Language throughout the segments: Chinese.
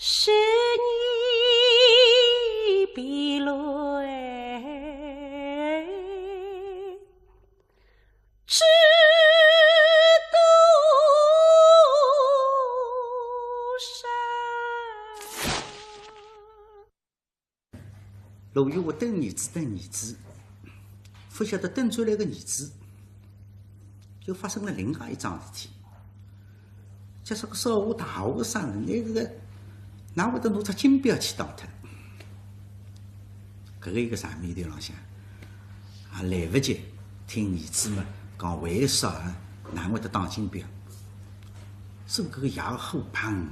是你比来，只独身。陆羽我等儿子，不晓得等转来个儿子，就发生了另外一桩事体。就是个少华大学生，哪会得拿出金表去打他？搿个一个上面头浪向，也来不及听儿子们讲为啥哪会得打金表，所以搿个夜个火棒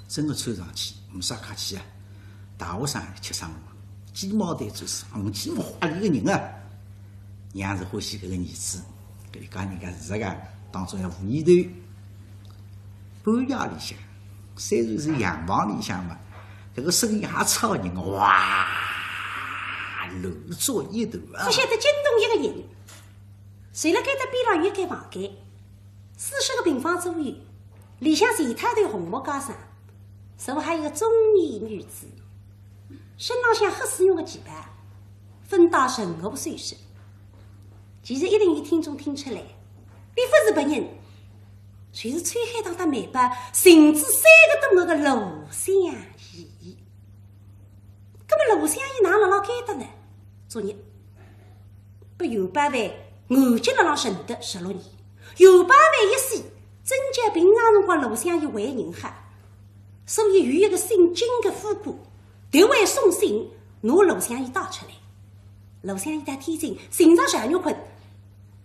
真个穿上去，没啥客气啊！大学生吃生活，鸡毛掸子上鸡毛花里个人啊！娘是欢喜搿个儿子，搿里讲人家事实个当中要无厘头。半夜里向，虽然是洋房里向嘛，搿个声音也吵人，哇，乱作一团啊！不晓得惊动一个人，睡辣盖搭边浪有一间房间，40个平方左右，里向前滩头红木架上，坐还有一个中年女子，身浪向黑丝绒的旗袍，分到任何岁数。其实一定有听众听出来，并不是别人。全是崔海棠的美白，甚至3个多月的陆香怡。那么陆香怡哪能辣盖的呢？昨日被右班卫按击了神德16年，右班卫一死，真叫平常辰光陆香怡为人哈，所以有一个姓金的夫妇特为送信拿陆香怡带出来。陆香怡在天津寻着小肉困。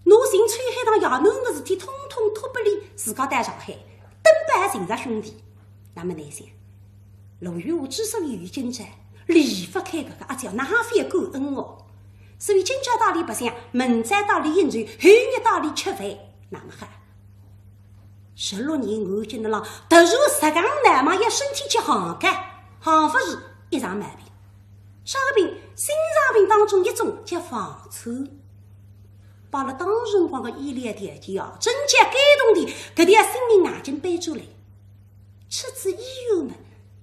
拿寻崔海棠夜弄的事体，统统脱不离自家在上海，登班还寻着兄弟。那么难想，陆羽华之所以有今朝，离不开搿个阿娇哪番感恩哦。所以今朝到里白相，明朝到里饮酒，后日到里吃饭，那么哈，16年按击的浪，突然石岗南忙要身体去行干，行不是一场慢病，啥个病？心脏病当中一种叫房颤。把了当时辰光的医疗条件哦，真叫感动的，搿点性命眼睛背出来。出自医院们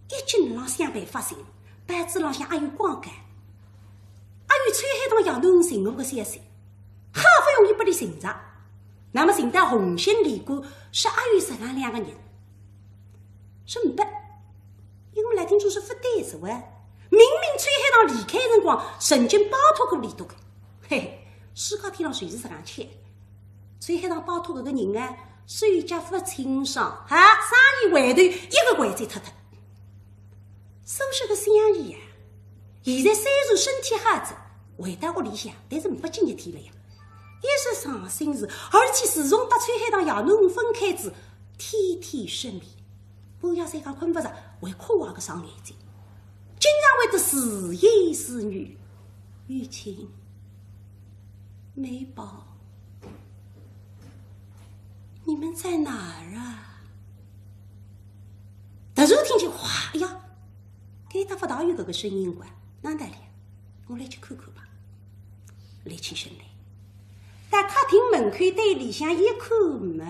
一经浪想办法寻，班子浪向也有光杆，也有崔海棠夜弄寻我的消息，好不容易把你寻着，那么寻到红星李官是也有10万2个人，是500，因为来听说是不对是哇，明明崔海棠离开辰光曾经包托过李督的，嘿嘿。世界天上全是这样吃，崔海棠包托搿个人啊，手脚不清爽，生意回头一个回再脱脱。收拾个香烟啊，现在虽然身体好着，回到屋里向，但是没今日天了呀。一是伤心事，而且自从和崔海棠夜弄分开之，天天失眠，半夜三更困不着，会哭哇个双眼睛，经常会得自言自语，雨晴。美宝，你们在哪儿啊？突然听见哗，哎呀，该打不大有搿个声音管，哪得了？我来去看看吧。来起身来，在客厅门口对里向一看没，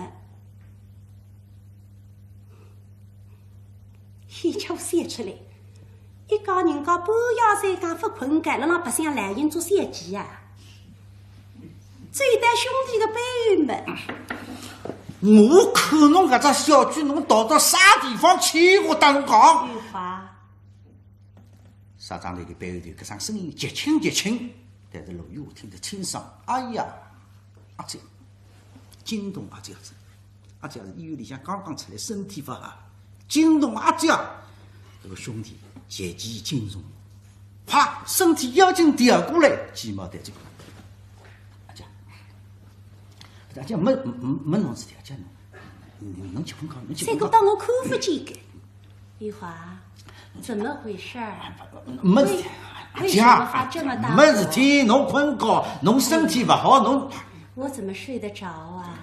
一脚闪出来，一家人家半夜三更不困觉，辣白相来人做三级啊！追带兄弟的辈们，我看侬搿只小鬼，侬逃到啥地方去？我当侬讲。玉华，沙庄头的背后头，搿声声音极轻极轻，但是陆羽华听得清爽。哎呀，阿娇，惊动阿娇子，阿娇是医院里向刚刚出来，身体不好，惊动阿娇，搿个兄弟随即惊悚，啪，身体腰筋调过来，鸡毛掸子。大家没侬事体，叫侬结婚讲，侬结婚讲。再给当我看不见个，玉华，怎么回事儿？没事体，为什么发这么大？没事体，侬困觉，侬身体不好，侬。我怎么睡得着啊？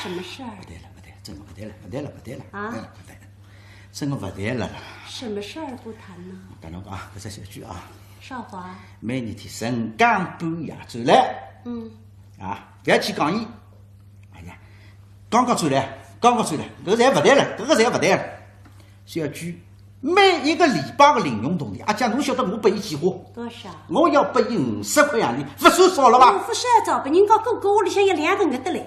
什么事儿？不对了，真的不对了，不对了啊！真的不对了。什么事儿不谈呢？跟侬讲，搿只小句啊。少华，每日天晨更半夜转来。不要去讲伊。刚刚转来，搿个侪勿对了，小句每一个礼拜的零用铜钿，阿姐，侬晓得我拨伊几花？多少？我要拨伊50块洋钿，不算少了吧？不是找别人家哥哥屋里向有2个人得来，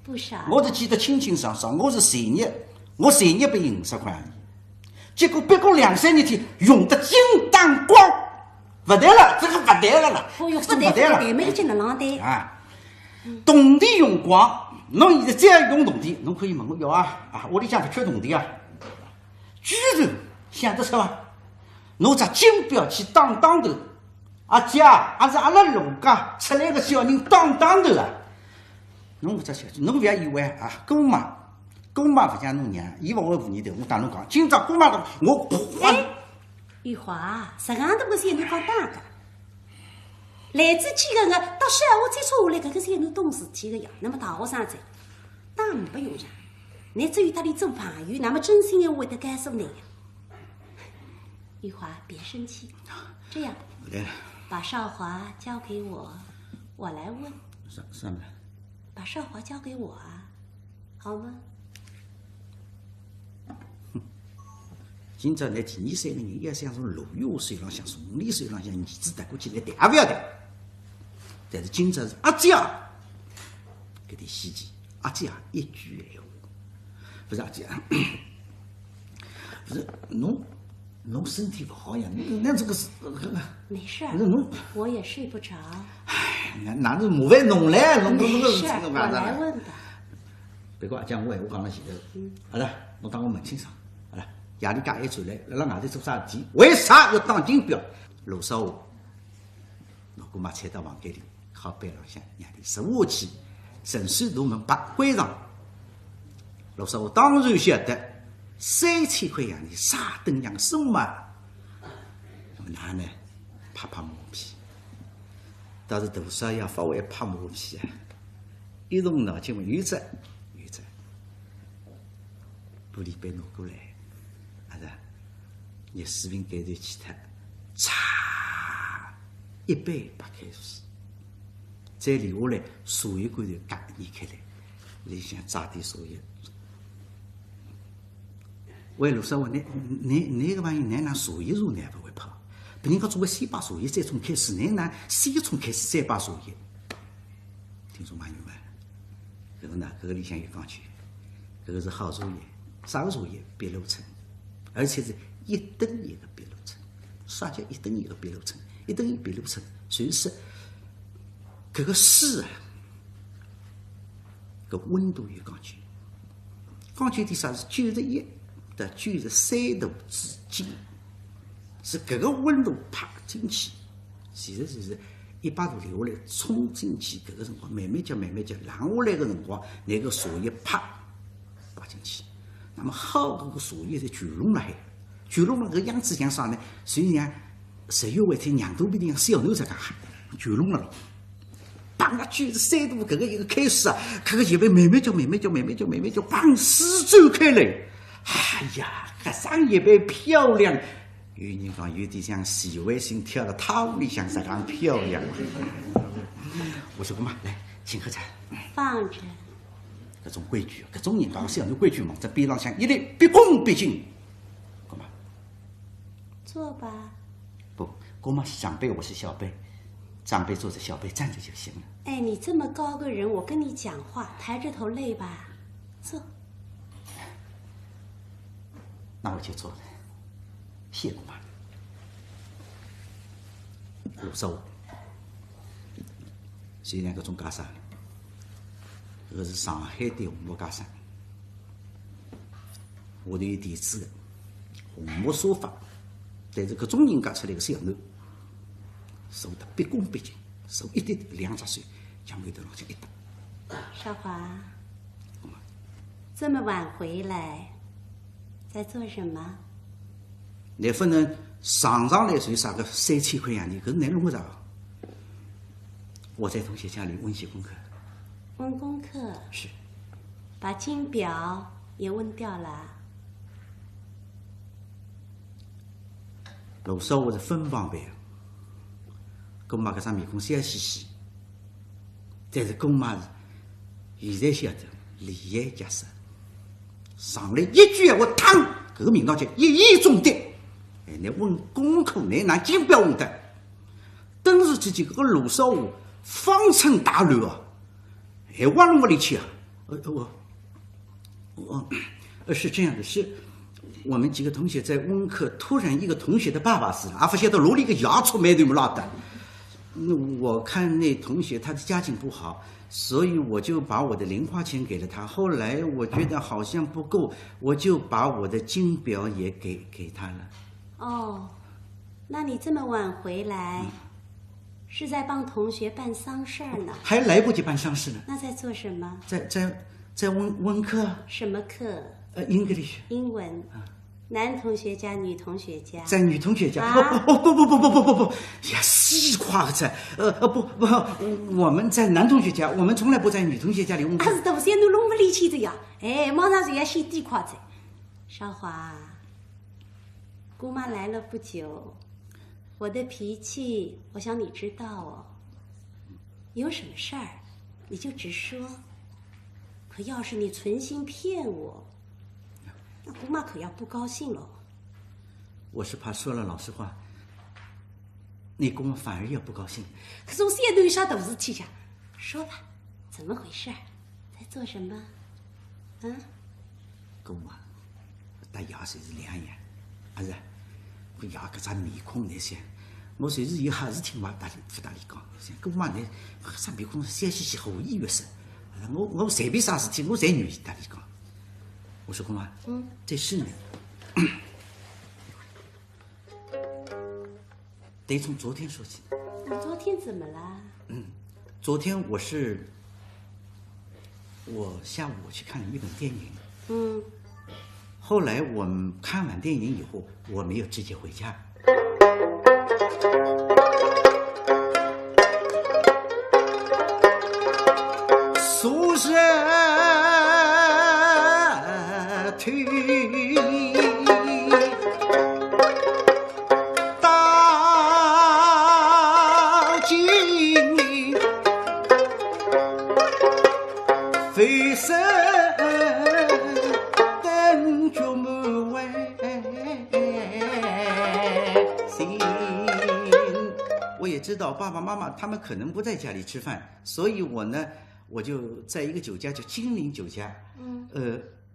不少。我是记得清清爽爽，我是前日拨伊50块洋钿，结果别过2-3日天用得精当光，不对了，这个不对了啦，哦哟，不对了，没进了浪对啊！铜钿用光，侬现在再要用铜钿，侬可以问我要啊，屋里向不缺铜钿啊，居然想得出伐？侬只金表去打头，阿姐也是阿拉陆家出来个小人打头啊！侬搿只小，侬勿要以为啊，姑妈勿像侬娘，伊勿会无厘头。我打侬讲，今朝姑妈的我哎，玉华，实行头搿是一侬讲大个，来之前个到闲话再说下来，搿个是一侬懂事体个呀。那么大学生在打5不用上，乃至于搭里做朋友，那么真心的会得干涉你呀。玉华，别生气，这样，把少华交给我，我来问。什么？把少华交给我啊，好吗？今朝来第2、3个人，要想从陆羽华手浪向、从李手浪向儿子带过去来谈，也不要谈。但是今朝是阿姐搿点稀奇，阿姐一句闲话，不是阿姐，不是侬身体不好呀？那这个是没事，侬我也睡不着。哎，哪是麻烦侬唻？侬没事，我来问吧。别个讲我闲话讲了前头，好了，侬当我问清爽。好了，夜里介一转来，辣外头做啥事体？为啥要打金表？陆少华，侬姑妈踩到房间里，靠背浪向，让你坐下去，神算大门把关上。陆少华当然晓得，3000块洋钿啥等样送嘛？哪呢？拍拍马屁。倒是大少爷不会拍马屁啊，一动脑筋嘛，原则，玻璃杯拿过来，啊是，热水瓶盖头去脱，嚓，一杯白开水，再留下来茶叶罐头夹捏开来，里向榨点茶叶。喂，陆少华，你个朋友，哪能茶叶茶你也不会泡？别人家做个先把茶叶再冲开水，哪能先冲开水再把茶叶？听众朋友们，搿个呢，搿个里向有讲究，搿个是好茶叶，啥个茶叶？碧螺春，而且是1等1个碧螺春。啥叫1等1个碧螺春？1等1碧螺春，就是搿个水啊，搿温度有讲究，讲究点啥是91到93度之间。是搿个温度拍进去，其实就是100度流下来，冲进去搿个辰光，慢慢叫浪下来个辰光，那个茶叶啪摆进去，那么好搿个茶叶才聚拢了海，聚拢了搿样子像啥呢？就像10月份天2肚皮里向小牛这介聚拢了。把那93度搿个一个开水啊，搿个叶杯慢慢叫，砰四周开来，哎呀，搿双叶杯漂亮。有人讲有点像徐渭星跳到汤屋里向这样漂亮。我说姑妈，来请喝茶。放着。搿种规矩，搿种人讲是要有规矩嘛，在边浪向一律毕恭毕敬。姑妈，坐吧。不，姑妈是长辈，我是小辈，长辈坐着，小辈站着就行了。哎，你这么高个人，我跟你讲话，抬着头累吧？坐。那我就坐了。谢姑妈，陆少华，虽然搿种家商，搿是上海的红木家商，下头有地址的红木沙发，但是搿种人家出来个小囡，受得毕恭毕敬，受一点2只水，像眉头浪向一搭。少华，这么晚回来，在做什么？你不能常来算啥个3000块洋钿，搿是难弄个啥？我在同学家里温习功课。温功课？是。把金表也温掉了。陆少华是分房班，姑妈搿张面孔笑嘻嘻，但是姑妈是现在晓得厉害结实，上来一句闲话，嘡，搿个名堂叫一语中的。那问功课那拿金标问的，顿时之间，这个卢少华方寸大乱啊，还往了我里去啊！是这样的，是我们几个同学在温课，突然一个同学的爸爸死了，发现到楼里一个牙出没对么拉的。我看那同学他的家境不好，所以我就把我的零花钱给了他。后来我觉得好像不够，我就把我的金表也给他了。哦，那你这么晚回来，是在帮同学办丧事儿呢？还来不及办丧事呢。那在做什么？在温课。什么课？English。英文。男同学家，女同学家。在女同学家。不，呀，西夸子。不，我们在男同学家，我们从来不在女同学家里温课。是大三侬弄不离去的呀？哎，马上就要先低夸子。少华，姑妈来了不久，我的脾气，我想你知道哦。有什么事儿，你就直说。可要是你存心骗我，那姑妈可要不高兴了。我是怕说了老实话，你姑妈反而要不高兴。可是我现在都有啥大事体呀？说吧，怎么回事？在做什么？姑妈，搭爷侪是两样，是我爷搿张面孔那些，我随时有啥事体嘛不大理讲。姑妈你搿张面孔笑嘻嘻，和我一月色。我随便啥事体，我侪愿意搭理讲。我说姑妈，这事呢，得从昨天说起。你昨天怎么了？昨天我下午去看了一本电影。后来我们看完电影以后，我没有直接回家。宿舍推到今里，飞身等着门外行。我也知道爸爸妈妈他们可能不在家里吃饭，所以我就在一个酒家叫金陵酒家。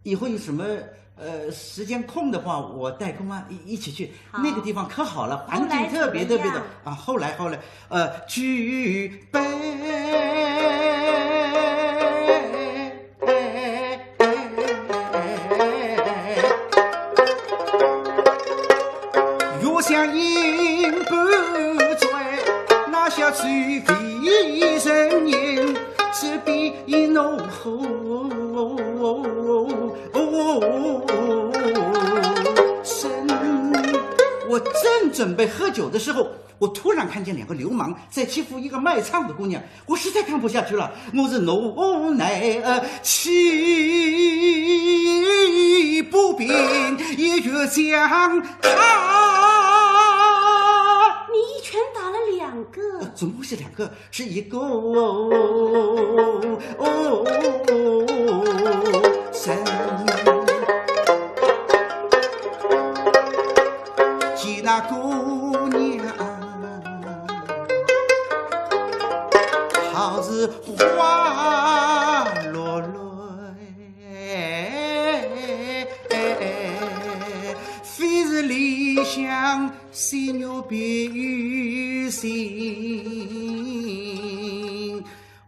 以后有什么时间空的话，我带姑妈一起去。那个地方可好了，环境特别的啊。后来举杯月相映不醉，那下醉非人言，只比浓厚深。我正准备喝酒的时候，我突然看见两个流氓在欺负一个卖唱的姑娘，我实在看不下去了，我是无奈气不平，也就将他。你一拳打了2个？怎么会是2个？是一个神。记那姑娘好似花落落，非是理想犀牛别于心。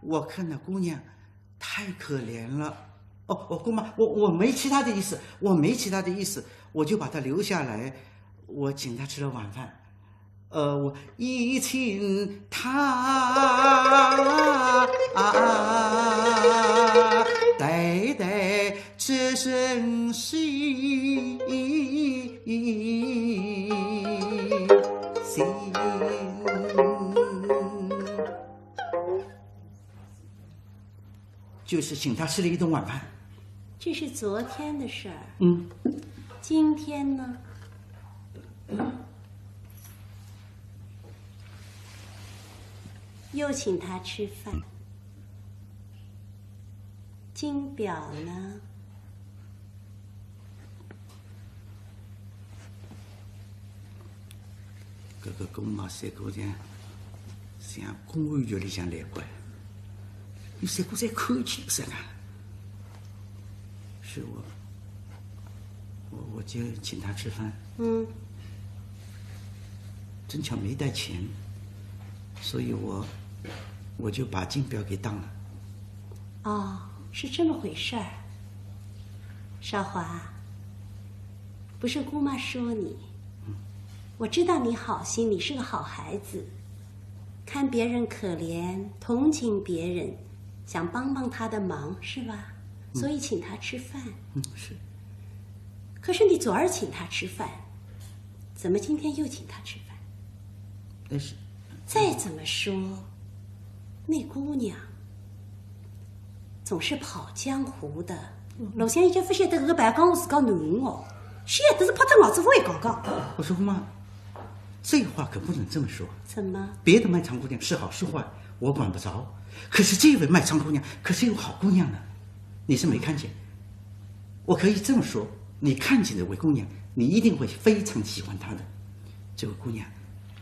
我看那姑娘太可怜了。姑妈，我没其他的意思，我就把她留下来，我请她吃了晚饭。我一请她代代这身心就是请他吃了一顿晚饭。这是昨天的事儿。今天呢？又请他吃饭。金表呢？搿个公妈三姑娘像公安局里向来过，你三姑再看清噻啊！是我就请她吃饭，正巧没带钱，所以我就把金表给当了。哦，是这么回事儿。少华，不是姑妈说你，我知道你好心，你是个好孩子，看别人可怜，同情别人，想帮帮他的忙，是吧？所以请他吃饭。是。可是你昨儿请他吃饭，怎么今天又请他吃饭？但是，再怎么说，那姑娘总是跑江湖的。陆先生不晓得这个白讲我自家男人哦，晓得是怕他老子会讲讲。我说姑妈，这话可不能这么说。怎么？别的卖唱姑娘是好是坏，我管不着。可是这位卖唱姑娘可是有好姑娘呢，你是没看见。我可以这么说，你看见这位姑娘，你一定会非常喜欢她的。这位姑娘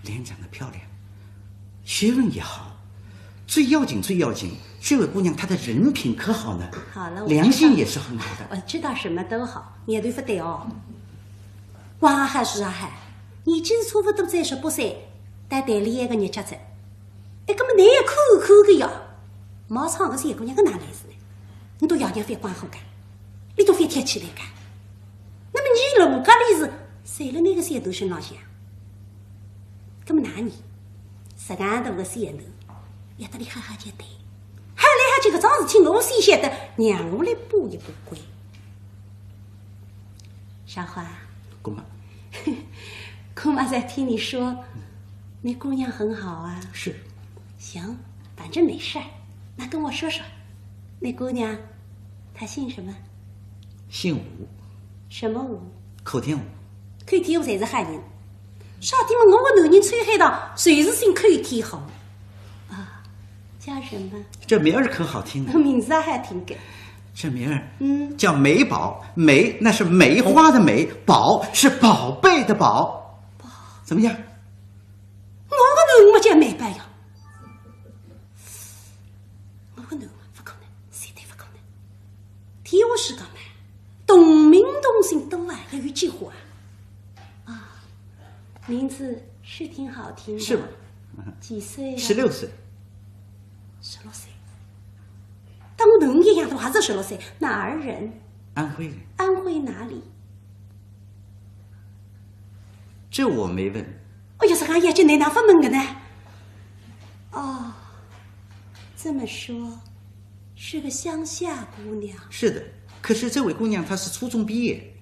脸长得漂亮，学问也好，最要紧，这位姑娘她的人品可好呢？好了，良心也是很好的。我知道什么都好，眼对不对哦？哇哈是啊哈，年纪是差不多在18岁，但谈恋爱个日脚子，哎，搿么你也看个呀？毛唱个三姑娘搿哪来事呢？你都夜娘翻关好干，你都翻贴起来干。那么你楼家里是谁了那个山头身浪向？搿么哪年10竿大个山头，一得里哈哈就对。还来还去搿桩事体，我先晓得，让我来补一补归。少华，姑妈，姑妈在听你说，那姑娘很好啊。是。行，反正没事儿。那跟我说说，那姑娘，她姓什么？姓武。什么武？口天武。口天武才是汉人。少弟们，我个男人吹黑道，谁是姓口天好？啊，叫什么？这名儿可好听呢。名字还挺给。这名儿，叫梅宝。梅那是梅花的梅，宝是宝贝的宝。宝，怎么样？我个男人叫梅宝呀。我个男人不可能，绝对不可能。听我是讲呢，同名同姓都还有一句话啊，名字是挺好听的。是吗？几岁？16岁。16岁。当我男人一样的还是16岁，哪儿人？安徽人。安徽哪里？这我没问。哎呀，这个眼睛哪能发问的呢？哦，这么说，是个乡下姑娘。是的，可是这位姑娘她是初中毕业。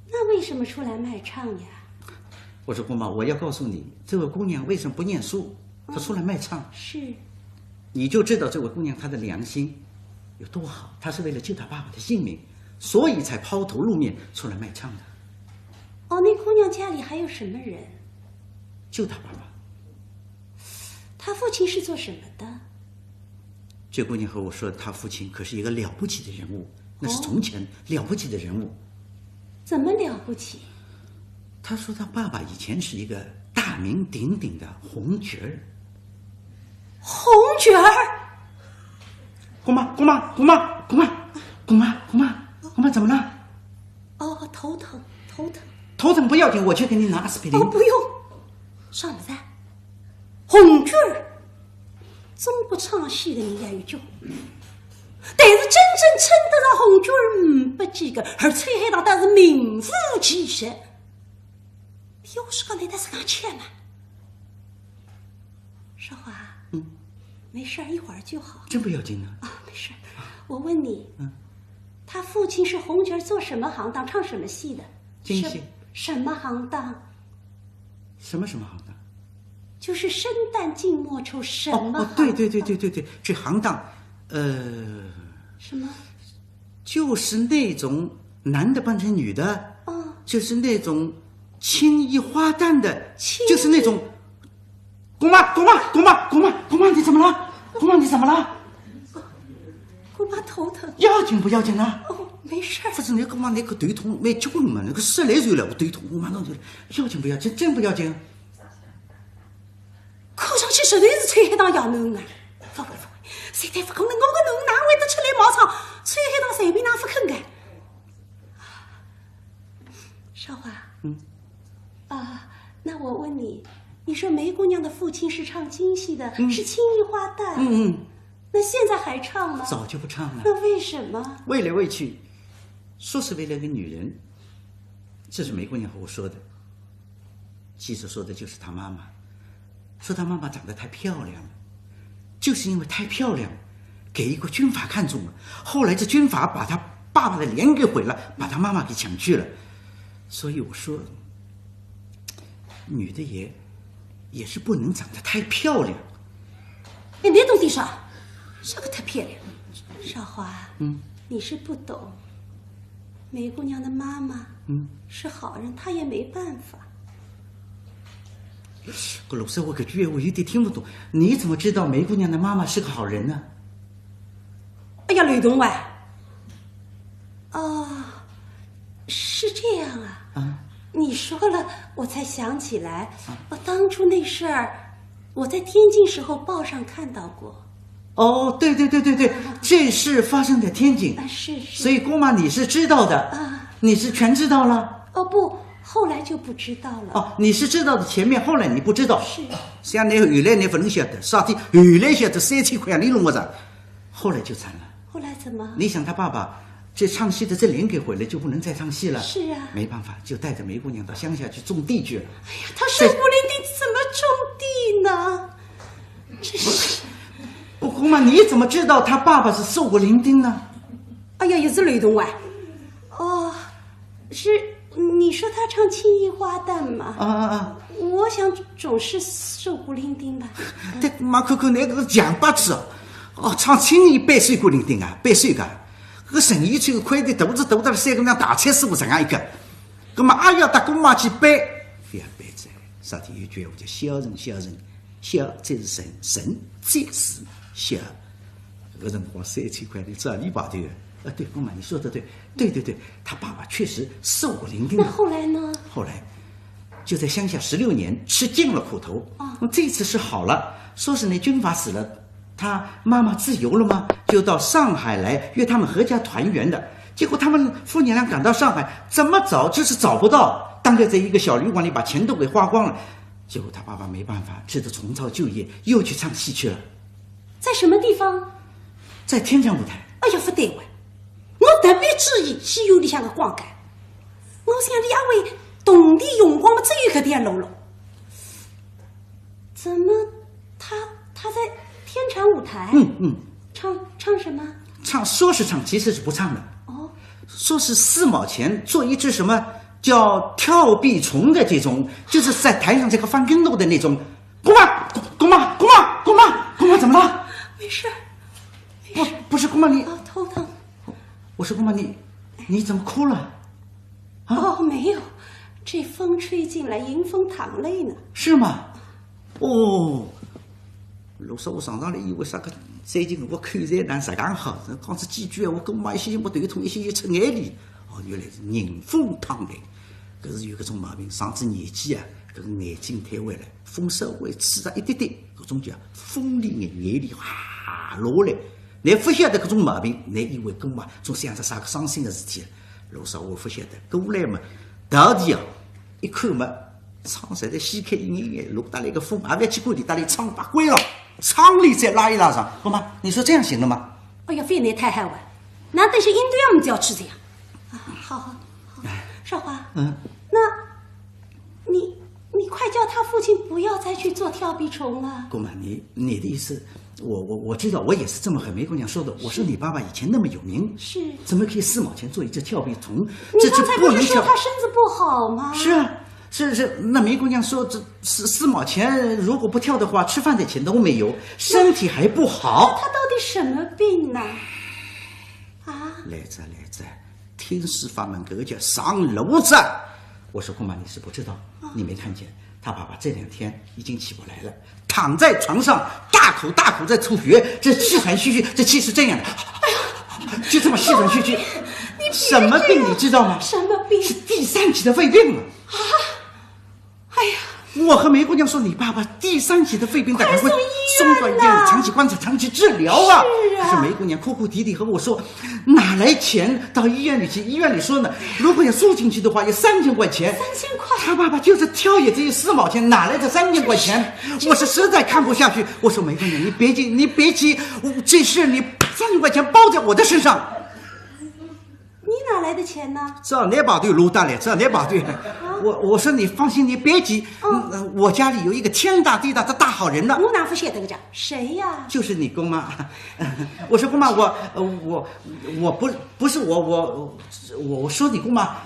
那为什么出来卖唱呀？我说姑妈，我要告诉你，这位姑娘为什么不念书，她出来卖唱。是。你就知道这位姑娘她的良心有多好，她是为了救她爸爸的性命，所以才抛头露面出来卖唱的。哦，那姑娘家里还有什么人？就她爸爸。她父亲是做什么的？这姑娘和我说，她父亲可是一个了不起的人物，那是从前了不起的人物。怎么了不起？她说她爸爸以前是一个大名鼎鼎的红角儿。红角儿，姑妈，怎么了？哦，头疼。头疼不要紧，我去给你拿阿司匹林。哦，不用，上不在。红角儿，中国唱戏的人也有叫，但是真正称得上红角儿不几个，而崔海棠倒是名副其实。听我说，那他是讲钱嘛？少华。没事儿，一会儿就好。真不要紧呢。啊，没事儿。我问你，他父亲是红角，做什么行当，唱什么戏的？京戏。什么行当？什么行当？就是生旦净末丑什么行当？对，这行当，什么？就是那种男的扮成女的，就是那种青衣花旦的，就是那种。姑妈，你怎么了？你怎么了？姑妈头疼。要紧不要紧呢？哦，没事儿。不是那姑妈那个头痛没结棍嘛？那个10来岁了，我头痛，我马上就要紧不要紧？真不要紧。看上去实在是吹黑当洋囡啊！不会，实在不可能，我个囡哪会得出来冒充吹黑当随便哪不肯个？少华，那我问你，你说梅姑娘的父亲是唱京戏的，是青衣花旦，那现在还唱吗？早就不唱了。那为什么？为来为去，说是为了个女人，这是梅姑娘和我说的。其实说的就是她妈妈，说她妈妈长得太漂亮了，就是因为太漂亮，给一个军阀看中了。后来这军阀把她爸爸的脸给毁了，把她妈妈给抢去了。所以我说，女的也是不能长得太漂亮。哎，你懂的啥？啥个太漂亮？少华，你是不懂。梅姑娘的妈妈，是好人，她也没办法。老师，我搿句我有点听不懂，你怎么知道梅姑娘的妈妈是个好人呢？哎呀，雷东啊！是这样啊。你说了，我才想起来，我当初那事儿，我在天津时候报上看到过。哦，对，这事发生在天津。是。所以姑妈你是知道的你是全知道了？不，后来就不知道了。你是知道的前面，后来你不知道。是。像你原来你不能晓得，啥体原来晓得3000块你弄我啥，后来就惨了。后来怎么？你想他爸爸这唱戏的这脸给毁了，就不能再唱戏了。是啊。没办法，就带着梅姑娘到乡下去种地去了。哎呀，他受不了地怎么种地呢？真是。姑妈，你怎么知道他爸爸是受过伶仃呢？哎呀，也是雷动啊！是你说他唱青衣花旦吗？我想总是受过伶仃吧。对，姑妈看看那个强八子唱青衣背受过伶仃啊，背受个。个陈一川亏的肚子大得三个那大菜师傅这样一个，那么也要搭姑妈去背，非要背在。啥体有句话叫小人，小才是神，神才是小。搿辰光3000块，你知道你把对的。对，姑妈你说的对，对，他爸爸确实受过伶仃。那后来呢？后来就在乡下16年，吃尽了苦头。这次是好了，说是那军阀死了。他妈妈自由了吗？就到上海来约他们合家团圆的。结果他们父女俩赶到上海，怎么找就是找不到，当然在一个小旅馆里把钱都给花光了。结果他爸爸没办法，只得重操旧业，又去唱戏去了。在什么地方？在天江舞台。哎呀，不对哇！我特别注意戏院里向的光感。我想两位动地用光嘛，只有搿点喽喽。怎么他在天长舞台？唱什么？说是唱，其实是不唱的。说是4毛钱做一只什么叫跳壁虫的这种，就是在台上这个翻跟斗的那种。姑妈，怎么了？没事。不是姑妈你头疼。我说姑妈你怎么哭了？没有，这风吹进来，迎风淌泪呢。是吗？老师，我常常来以为啥个？最近我看在咱实讲好，讲出几句我跟妈一些没头痛，一些出眼泪。原来是迎风淌泪，搿是有搿种毛病。上次年纪搿个眼睛退回来，风稍微吹上一点点，搿种叫风里眼泪落来。你不晓得搿种毛病，你以为跟妈总想着啥个伤心的事体。老师，我不晓得，过来嘛，到底一看嘛。唱实在掀开一眼，落得来个风，也不要去管理，得来唱把关了，唱里再拉一拉上，好吗？你说这样行了吗？哎呀，非你太害我，难得是应对我们就要吃这样。好，少华，那你快叫他父亲不要再去做跳壁虫了。姑妈，你的意思，我知道，我也是这么和梅姑娘说的。我说你爸爸以前那么有名，是怎么可以4毛钱做一只跳壁虫？你刚才不是说他身子不好吗？是啊。是，那梅姑娘说这4毛钱，如果不跳的话，吃饭的钱都没有，身体还不好。他到底什么病呢？来着，天师法门，搿个叫上炉子。我说姑妈，你是不知道，你没看见他爸爸这2天已经起不来了，躺在床上大口在吐血，这气喘吁吁，这气是这样的，就这么气喘吁吁。什么病你知道吗？什么病？是第3期的肺病了。哎呀，我和梅姑娘说，你爸爸第3期的肺病，大概会送到医院里长期观察、长期治疗啊。可是梅姑娘哭哭啼啼和我说，哪来钱到医院里去？医院里说呢，如果要住进去的话，要3000块钱。3000块？他爸爸就是挑也只有4毛钱，哪来的3000块钱？我是实在看不下去。我说梅姑娘，你别急，你别急，这事你3000块钱包在我的身上。你哪来的钱呢？这哪把队撸大嘞？这哪把队？我说你放心，你别急。我家里有一个天大地大的大好人呢。我哪副写的个讲？谁呀？就是你姑妈。我说姑妈，我不是我说你姑妈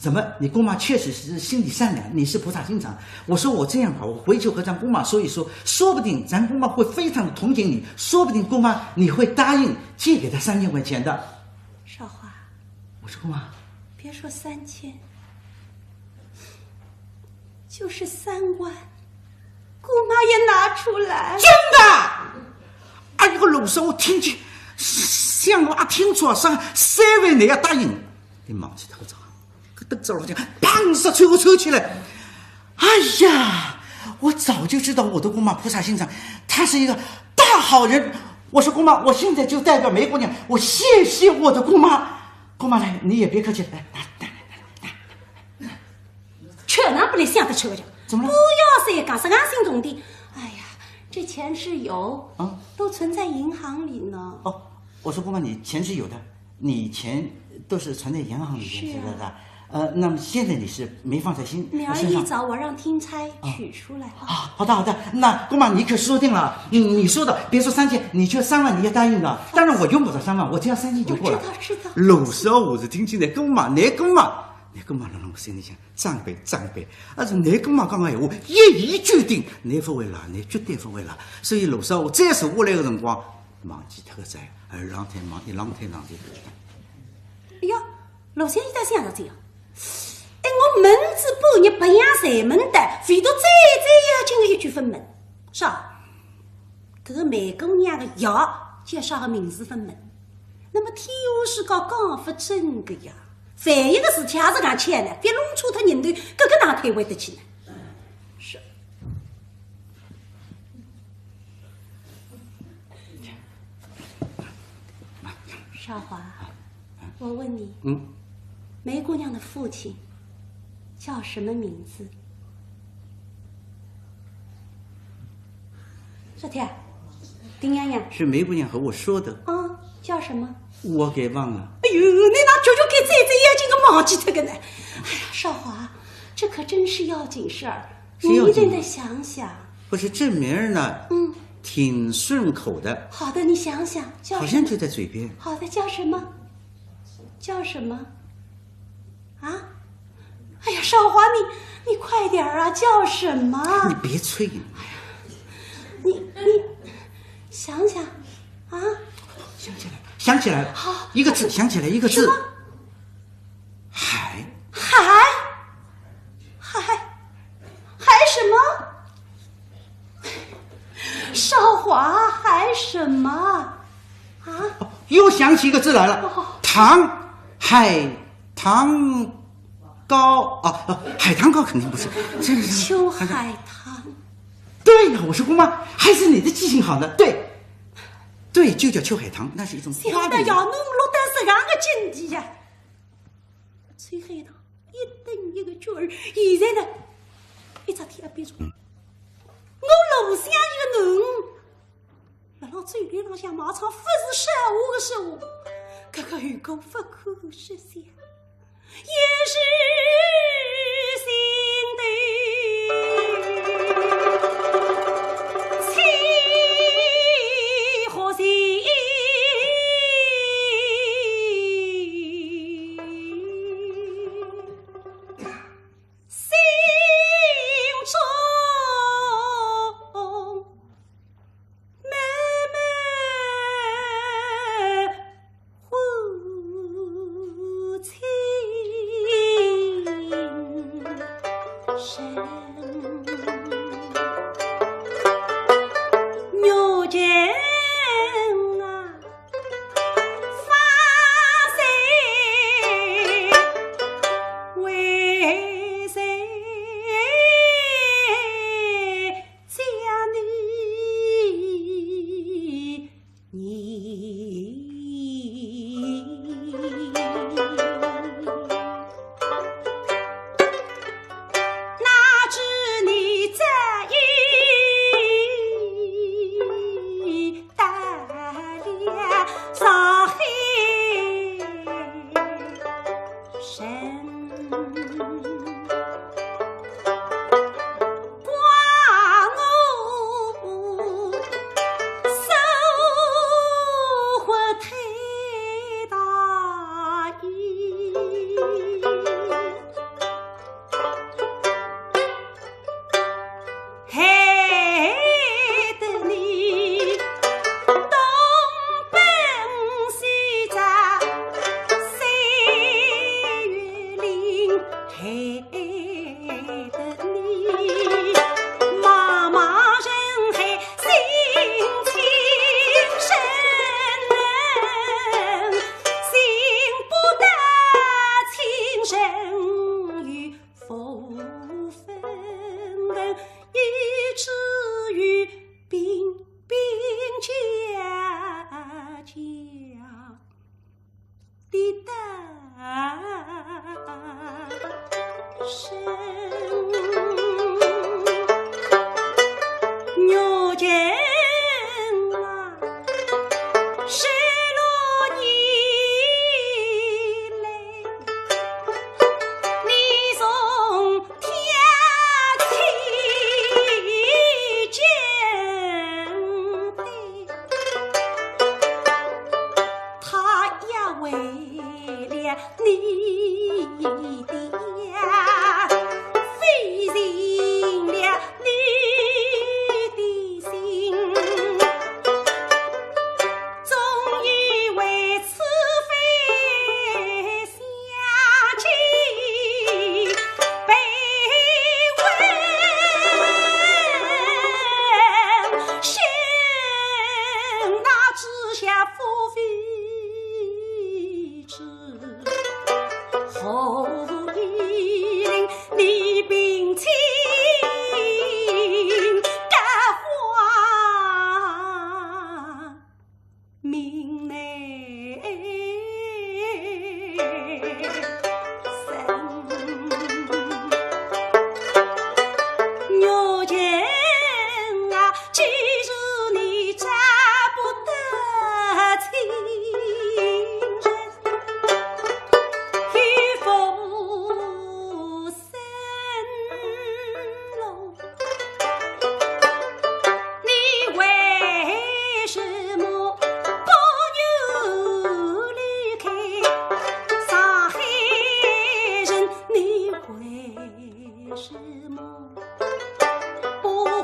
怎么？你姑妈确实是心地善良，你是菩萨心肠。我说我这样吧，我回去和咱姑妈说一说，说不定咱姑妈会非常的同情你，说不定姑妈你会答应借给她3000块钱的。少华。我说姑妈，别说3000，就是3万，姑妈也拿出来。真的？哎，这个老师我听见，像我听错上3万你要答应，你忙起头走，等走了就砰一下抽起来。哎呀，我早就知道我的姑妈菩萨心肠，她是一个大好人。我说姑妈，我现在就代表梅姑娘，我谢谢我的姑妈。姑妈来，你也别客气，来。却哪不来想得出的？怎么了？不要再讲是俺心中的。哎呀，这钱是有，都存在银行里呢。哦，我说姑妈，你钱是有的，你钱都是存在银行里面，知道的。那么现在你是没放在身上。明儿一早我让听差取出来啊。好的，那姑妈你可说定了，你说的，别说3000，你就3万你也答应了。当然我用不着3万，我只要3000就够了。知道。老实我是听起来姑妈，你姑妈让我心里想长辈，而是你姑妈讲的闲话一言决定，你不会啦，你绝对不会啦。所以老实我再说下来的辰光，忘记脱个债，浪太忙，一浪太。哎呀，老三现在想到这样。哎，我门子半日不养财门的，唯独最要紧的一句分门，是吧？这个梅姑娘的药介绍个名字分门，那么天下是讲讲不真的呀。凡一个事体还是讲钱呢，别弄出他人头，这个哪可以回得起呢？是。少华，我问你，梅姑娘的父亲叫什么名字？少天，丁娘娘是梅姑娘和我说的。叫什么？我给忘了。哎呦，你那舅舅给这眼睛给忘记这个呢？哎呀，少华，这可真是要紧事儿，你一定得想想。不是这名儿呢？挺顺口的。好的，你想想，叫什么？好像就在嘴边。好的，叫什么？叫什么？啊？哎呀，少华，你快点啊！叫什么？你别催。哎呀，你想想啊！想起来了，好，一个字，想起来一个字。海什么？少华海什么？啊？又想起一个字来了，海棠糕啊！海棠糕肯定不是，秋海棠。对呀，我说姑妈，还是你的记性好呢。对，就叫秋海棠，那是一种花晓得要弄落得是俺个境地呀！秋海棠一等一个角儿，现在呢，一只天别说，我楼下一个人，辣辣嘴里浪向马场，不是说话的说话，这个语讲不可实现，也是心的。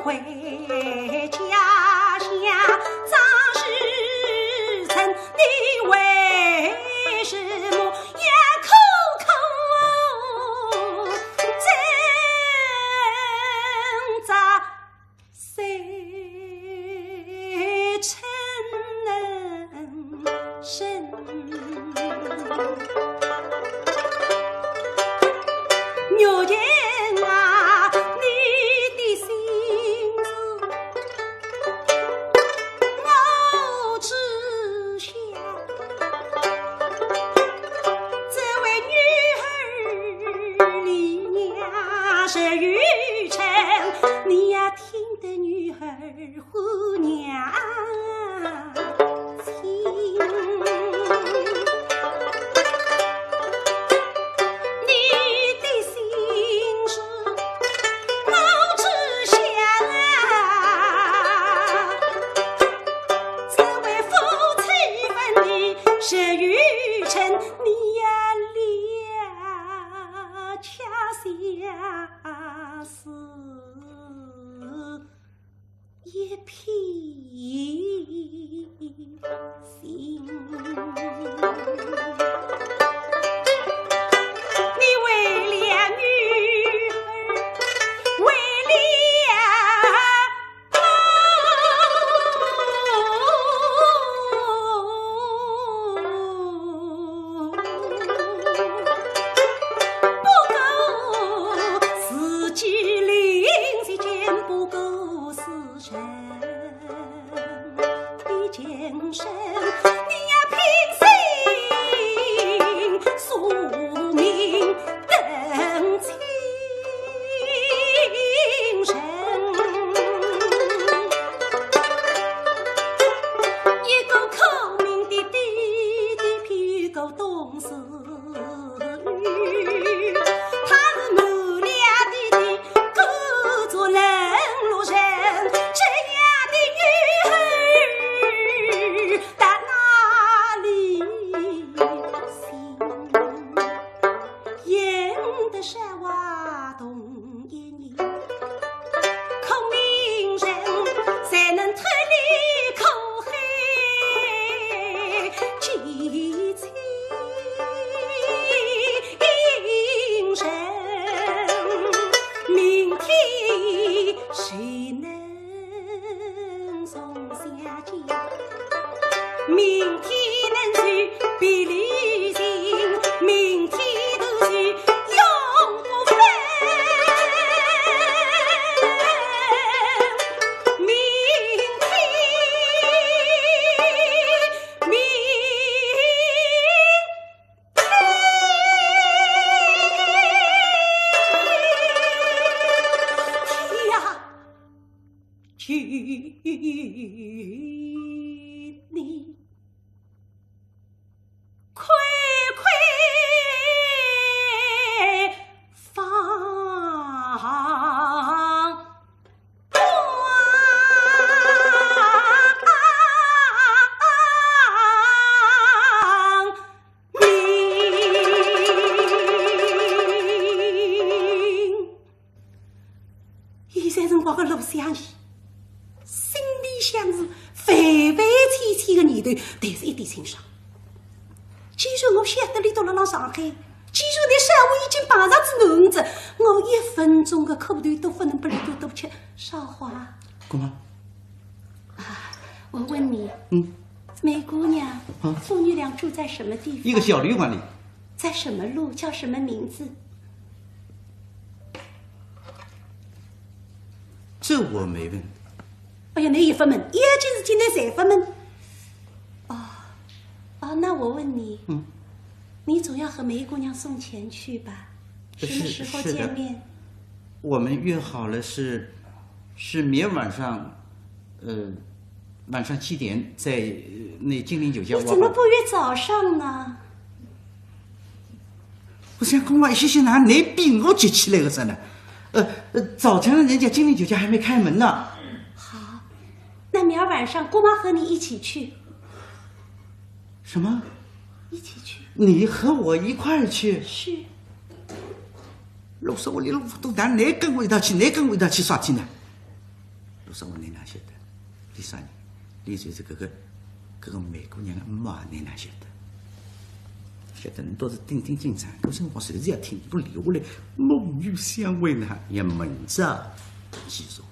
回家乡，张世成，你为什么也口口挣扎谁成神？牛爷啊，你的心事我知晓。这位女儿离娘是玉成，你呀听得女儿呼娘亲。是玉成，你呀俩恰相思一片心。你为了女儿，为了生，你呀凭心宿命等情深，一个口名的弟弟譬如个董事玉，他是满脸的故作冷落人，这样的女儿在哪里行？演的山瓦动一年，孔明人才能脱离口黑几情深，明天谁能送下去？明天能去比旅行，明天都去永不分。明天，明天呀，去你快快放光明。现在辰光个录像机，心里想是非非凄凄的念头，但是一点清爽。既然我晓得你到了上海，既然在社会已经碰上子男子，我1分钟的苦头都不能不里头多吃。少华，姑妈，我问你，梅姑娘，父女俩住在什么地方？一个小旅馆里。在什么路？叫什么名字？这我没问。哎呀，你一发问，一件事情你才发问。那我问你，你总要和梅姑娘送钱去吧？什么时候见面？我们约好了是明天晚上，晚上7点在那金陵酒家。你怎么不约早上呢？我想跟我一些拿你比我急起来个啥呢？早晨人家金陵酒家还没开门呢。好，那明儿晚上姑妈和你一起去。什么？一起去？你和我一块儿去？是。老说我连路都难，你跟我一道去，你跟我一道去耍去呢？陆生活哪能晓得？连啥人？连就是搿个美姑娘的妈哪能晓得？晓得侬倒是顶顶精神，搿辰光随时要听，不留下来，梦与相会呢，也门着其说。